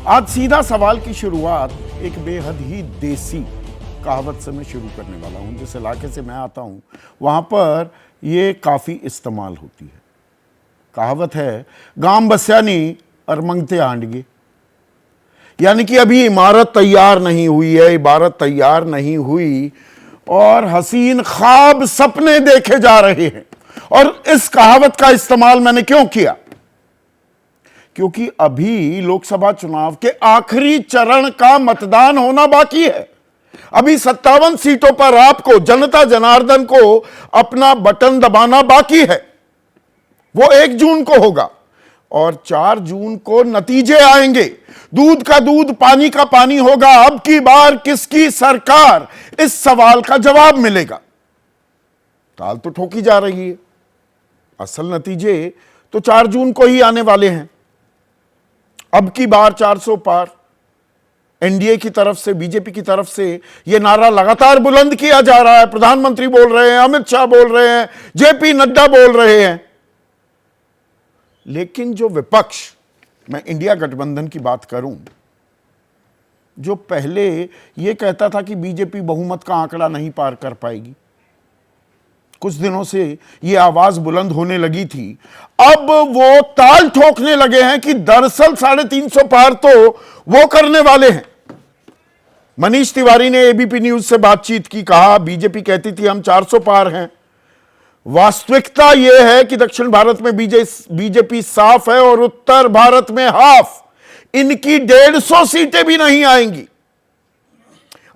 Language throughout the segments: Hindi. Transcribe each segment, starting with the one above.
आज सीधा सवाल की शुरुआत एक बेहद ही देसी कहावत से मैं शुरू करने वाला हूं। जिस इलाके से मैं आता हूं वहां पर यह काफी इस्तेमाल होती है। कहावत है, गांव बस्या नहीं अरमंगते आंडगे, यानी कि अभी इमारत तैयार नहीं हुई है, इबारत तैयार नहीं हुई और हसीन ख्वाब सपने देखे जा रहे हैं। और इस कहावत का इस्तेमाल मैंने क्यों किया? क्योंकि अभी लोकसभा चुनाव के आखिरी चरण का मतदान होना बाकी है। अभी 57 सीटों पर आपको, जनता जनार्दन को अपना बटन दबाना बाकी है। वो 1 जून को होगा और 4 जून को नतीजे आएंगे। दूध का दूध, पानी का पानी होगा। अब की बार किसकी सरकार, इस सवाल का जवाब मिलेगा। ताल तो ठोकी जा रही है, असल नतीजे तो 4 जून को ही आने वाले हैं। अब की बार 400 पार, एनडीए की तरफ से, बीजेपी की तरफ से यह नारा लगातार बुलंद किया जा रहा है। प्रधानमंत्री बोल रहे हैं, अमित शाह बोल रहे हैं, जेपी नड्डा बोल रहे हैं। लेकिन जो विपक्ष, मैं इंडिया गठबंधन की बात करूं, जो पहले यह कहता था कि बीजेपी बहुमत का आंकड़ा नहीं पार कर पाएगी, कुछ दिनों से यह आवाज बुलंद होने लगी थी। अब वो ताल ठोकने लगे हैं कि दरअसल 350 पार तो वो करने वाले हैं। मनीष तिवारी ने एबीपी न्यूज से बातचीत की, कहा बीजेपी कहती थी हम 400 पार हैं। वास्तविकता यह है कि दक्षिण भारत में बीजेपी साफ है और उत्तर भारत में हाफ। इनकी 150 सीटें भी नहीं आएंगी।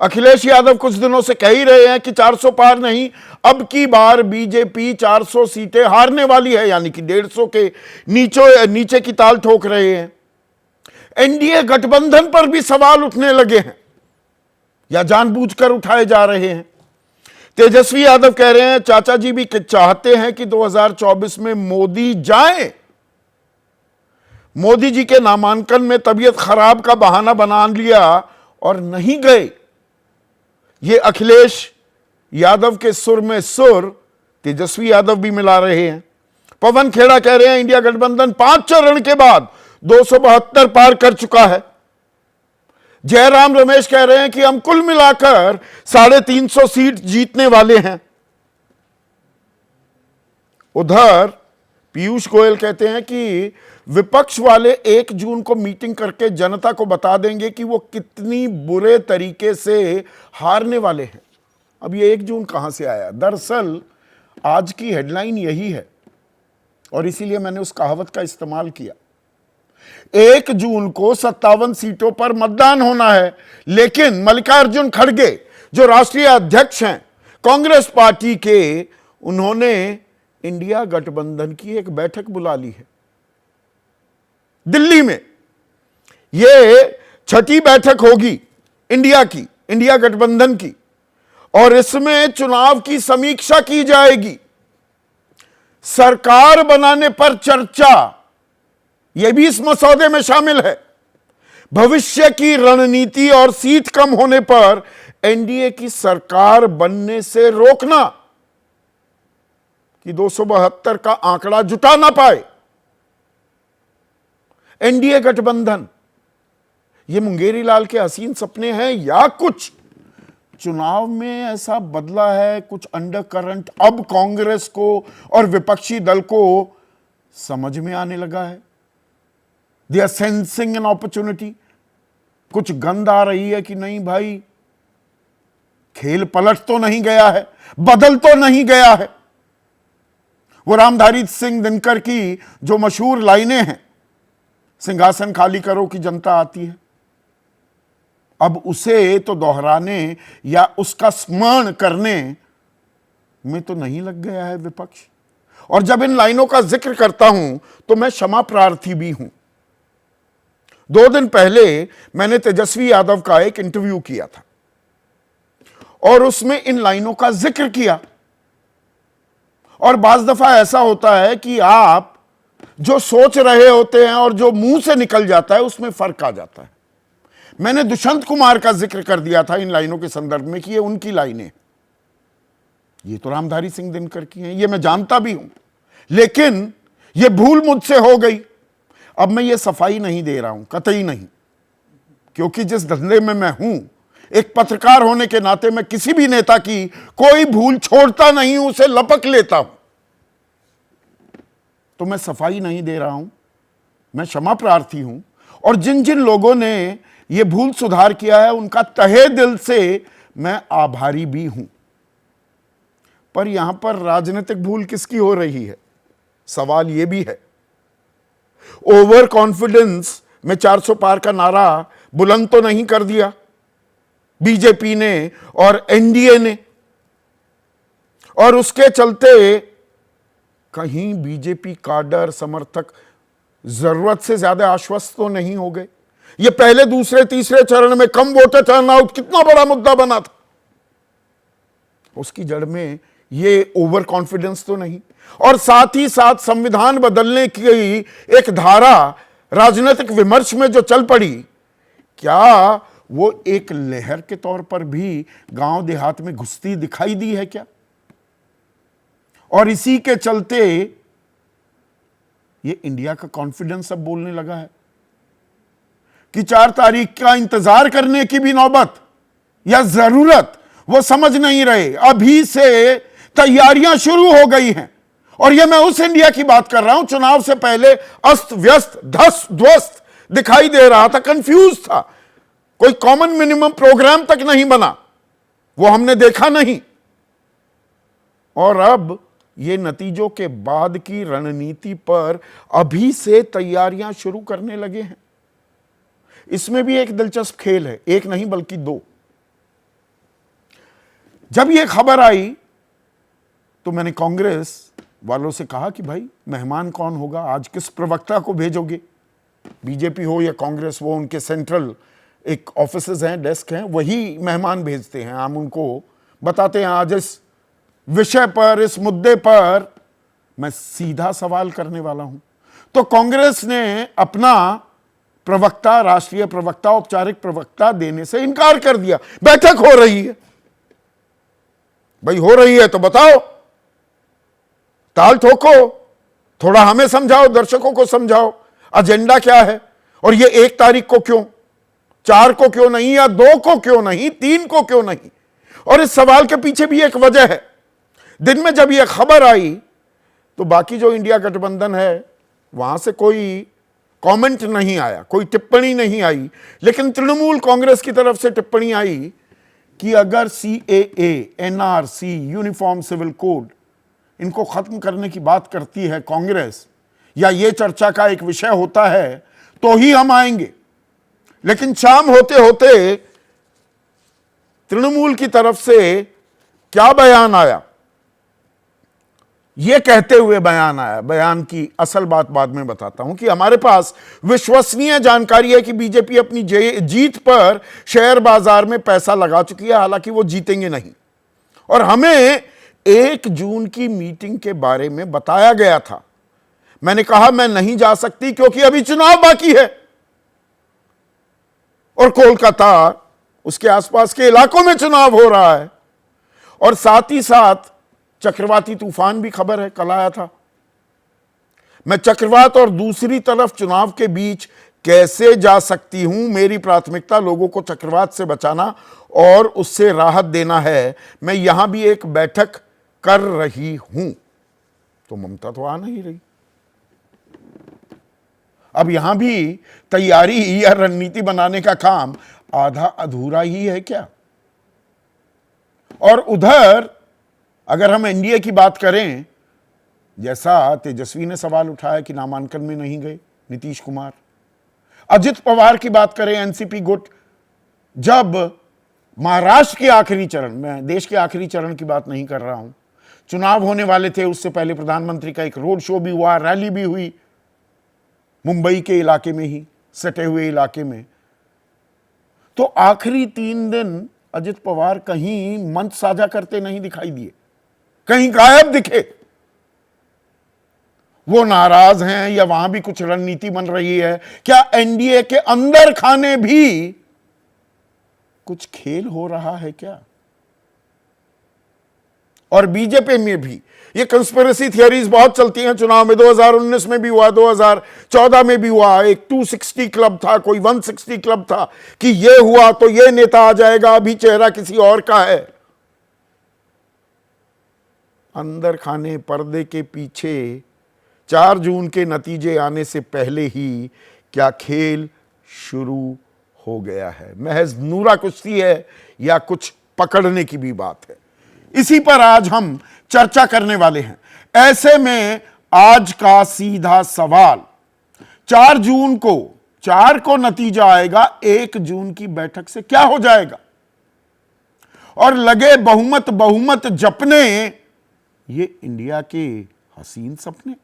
अखिलेश यादव कुछ दिनों से कह ही रहे हैं कि 400 पार नहीं, अब की बार बीजेपी 400 सीटें हारने वाली है, यानी कि 150 के नीचे की ताल ठोक रहे हैं। एनडीए गठबंधन पर भी सवाल उठने लगे हैं या जानबूझकर उठाए जा रहे हैं। तेजस्वी यादव कह रहे हैं चाचा जी भी चाहते हैं कि 2024 में मोदी जाएं। मोदी जी के नामांकन में तबीयत खराब का बहाना बना लिया और नहीं गए। ये अखिलेश यादव के सुर में सुर तेजस्वी यादव भी मिला रहे हैं। पवन खेड़ा कह रहे हैं इंडिया गठबंधन 5 चरण के बाद 272 पार कर चुका है। जयराम रमेश कह रहे हैं कि हम कुल मिलाकर 350 सीट जीतने वाले हैं। उधर पीयूष गोयल कहते हैं कि विपक्ष वाले 1 जून को मीटिंग करके जनता को बता देंगे कि वो कितनी बुरे तरीके से हारने वाले हैं। अब ये 1 जून कहां से आया? दरअसल आज की हेडलाइन यही है और इसीलिए मैंने उस कहावत का इस्तेमाल किया। 1 जून को 57 सीटों पर मतदान होना है, लेकिन मल्लिकार्जुन खड़गे जो राष्ट्रीय अध्यक्ष हैं कांग्रेस पार्टी के, उन्होंने इंडिया गठबंधन की एक बैठक बुला ली है दिल्ली में। यह 6ठी बैठक होगी इंडिया गठबंधन की, और इसमें चुनाव की समीक्षा की जाएगी, सरकार बनाने पर चर्चा, यह भी इस मसौदे में शामिल है। भविष्य की रणनीति और सीट कम होने पर एनडीए की सरकार बनने से रोकना, कि 272 का आंकड़ा जुटा ना पाए। एनडीए गठबंधन ये मुंगेरी लाल के हसीन सपने हैं या कुछ चुनाव में ऐसा बदला है, कुछ अंडर करंट अब कांग्रेस को और विपक्षी दल को समझ में आने लगा है। They are sensing an opportunity. कुछ गंध आ रही है कि नहीं भाई, खेल पलट तो नहीं गया है, बदल तो नहीं गया है। वो रामधारी सिंह दिनकर की जो मशहूर लाइनें हैं, सिंहासन खाली करो कि जनता आती है, अब उसे तो दोहराने या उसका स्मरण करने में तो नहीं लग गया है विपक्ष। और जब इन लाइनों का जिक्र करता हूं तो मैं क्षमा प्रार्थी भी हूं। 2 दिन पहले मैंने तेजस्वी यादव का एक इंटरव्यू किया था और उसमें इन लाइनों का जिक्र किया। और बाज दफा ऐसा होता है कि आप जो सोच रहे होते हैं और जो मुंह से निकल जाता है उसमें फर्क आ जाता है। मैंने दुष्यंत कुमार का जिक्र कर दिया था इन लाइनों के संदर्भ में कि ये उनकी लाइनें, ये तो रामधारी सिंह दिनकर की हैं, ये मैं जानता भी हूं, लेकिन ये भूल मुझसे हो गई। अब मैं ये सफाई नहीं दे रहा हूं, कतई नहीं। क्योंकि जिस धंधे में मैं हूं, एक पत्रकार होने के नाते मैं किसी भी नेता की कोई भूल छोड़ता नहीं हूं, उसे लपक लेता हूं। तो मैं सफाई नहीं दे रहा हूं, मैं क्षमा प्रार्थी हूं, और जिन जिन लोगों ने यह भूल सुधार किया है उनका तहे दिल से मैं आभारी भी हूं। पर यहां पर राजनीतिक भूल किसकी हो रही है, सवाल यह भी है। ओवर कॉन्फिडेंस में 400 पार का नारा बुलंद तो नहीं कर दिया बीजेपी ने और एनडीए ने, और उसके चलते कहीं बीजेपी काडर समर्थक जरूरत से ज्यादा आश्वस्त तो नहीं हो गए। ये पहले दूसरे तीसरे चरण में कम वोटर टर्नआउट कितना बड़ा मुद्दा बना था, उसकी जड़ में ये ओवर कॉन्फिडेंस तो नहीं, और साथ ही साथ संविधान बदलने की एक धारा राजनीतिक विमर्श में जो चल पड़ी, क्या वो एक लहर के तौर पर भी गांव देहात में घुसती दिखाई दी है क्या? और इसी के चलते ये इंडिया का कॉन्फिडेंस अब बोलने लगा है कि 4 तारीख का इंतजार करने की भी नौबत या जरूरत वो समझ नहीं रहे। अभी से तैयारियां शुरू हो गई हैं, और यह मैं उस इंडिया की बात कर रहा हूं, चुनाव से पहले अस्त व्यस्त धस ध्वस्त दिखाई दे रहा था, कंफ्यूज था, कोई कॉमन मिनिमम प्रोग्राम तक नहीं बना, वो हमने देखा नहीं। और अब ये नतीजों के बाद की रणनीति पर अभी से तैयारियां शुरू करने लगे हैं। इसमें भी एक दिलचस्प खेल है, एक नहीं बल्कि 2। जब यह खबर आई तो मैंने कांग्रेस वालों से कहा कि भाई मेहमान कौन होगा, आज किस प्रवक्ता को भेजोगे? बीजेपी हो या कांग्रेस, वो उनके सेंट्रल एक ऑफिसेज हैं, डेस्क हैं, वही मेहमान भेजते हैं। हम उनको बताते हैं आज इस विषय पर, इस मुद्दे पर मैं सीधा सवाल करने वाला हूं। तो कांग्रेस ने अपना प्रवक्ता, राष्ट्रीय प्रवक्ता, औपचारिक प्रवक्ता देने से इनकार कर दिया। बैठक हो रही है, भाई हो रही है तो बताओ, ताल ठोको, थोड़ा हमें समझाओ, दर्शकों को समझाओ एजेंडा क्या है, और ये 1 तारीख को क्यों, 4 को क्यों नहीं, या 2 को क्यों नहीं, 3 को क्यों नहीं? और इस सवाल के पीछे भी एक वजह है। दिन में जब यह खबर आई तो बाकी जो इंडिया गठबंधन है वहां से कोई कमेंट नहीं आया, कोई टिप्पणी नहीं आई, लेकिन तृणमूल कांग्रेस की तरफ से टिप्पणी आई कि अगर CAA, NRC, uniform civil code इनको खत्म करने की बात करती है कांग्रेस, या ये चर्चा का एक विषय होता है, तो ही हम आएंगे। लेकिन शाम होते होते तृणमूल की तरफ से क्या बयान आया, यह कहते हुए बयान आया, बयान की असल बात बाद में बताता हूं, कि हमारे पास विश्वसनीय जानकारी है कि बीजेपी अपनी जीत पर शेयर बाजार में पैसा लगा चुकी है, हालांकि वो जीतेंगे नहीं। और हमें 1 जून की मीटिंग के बारे में बताया गया था। मैंने कहा मैं नहीं जा सकती क्योंकि अभी चुनाव बाकी है, और कोलकाता उसके आसपास के इलाकों में चुनाव हो रहा है, और साथ ही साथ चक्रवाती तूफान भी खबर है, कल आया था। मैं चक्रवात और दूसरी तरफ चुनाव के बीच कैसे जा सकती हूं? मेरी प्राथमिकता लोगों को चक्रवात से बचाना और उससे राहत देना है। मैं यहां भी एक बैठक कर रही हूं। तो ममता तो आ नहीं रही। अब यहां भी तैयारी या रणनीति बनाने का काम आधा अधूरा ही है क्या? और उधर अगर हम एनडीए की बात करें, जैसा तेजस्वी ने सवाल उठाया कि नामांकन में नहीं गए नीतीश कुमार, अजित पवार की बात करें, एनसीपी गुट, जब महाराष्ट्र के आखिरी चरण में, देश के आखिरी चरण की बात नहीं कर रहा हूं, चुनाव होने वाले थे, उससे पहले प्रधानमंत्री का एक रोड शो भी हुआ, रैली भी हुई मुंबई के इलाके में ही, सटे हुए इलाके में, तो आखिरी 3 दिन अजित पवार कहीं मंच साझा करते नहीं दिखाई दिए, कहीं गायब दिखे। वो नाराज हैं या वहां भी कुछ रणनीति बन रही है? क्या एनडीए के अंदर खाने भी कुछ खेल हो रहा है क्या? और बीजेपी में भी ये कंस्पिरेसी थियरीज बहुत चलती हैं। चुनाव में 2019 में भी हुआ, 2014 में भी हुआ, एक 260 क्लब था, कोई 160 क्लब था कि ये हुआ तो ये नेता आ जाएगा, अभी चेहरा किसी और का है। अंदर खाने पर्दे के पीछे 4 जून के नतीजे आने से पहले ही क्या खेल शुरू हो गया है। महज नूरा कुश्ती है या कुछ पकड़ने की भी बात है, इसी पर आज हम चर्चा करने वाले हैं। ऐसे में आज का सीधा सवाल, 4 जून को 4 को नतीजा आएगा, 1 जून की बैठक से क्या हो जाएगा? और लगे बहुमत बहुमत जपने ये इंडिया के हसीन सपने।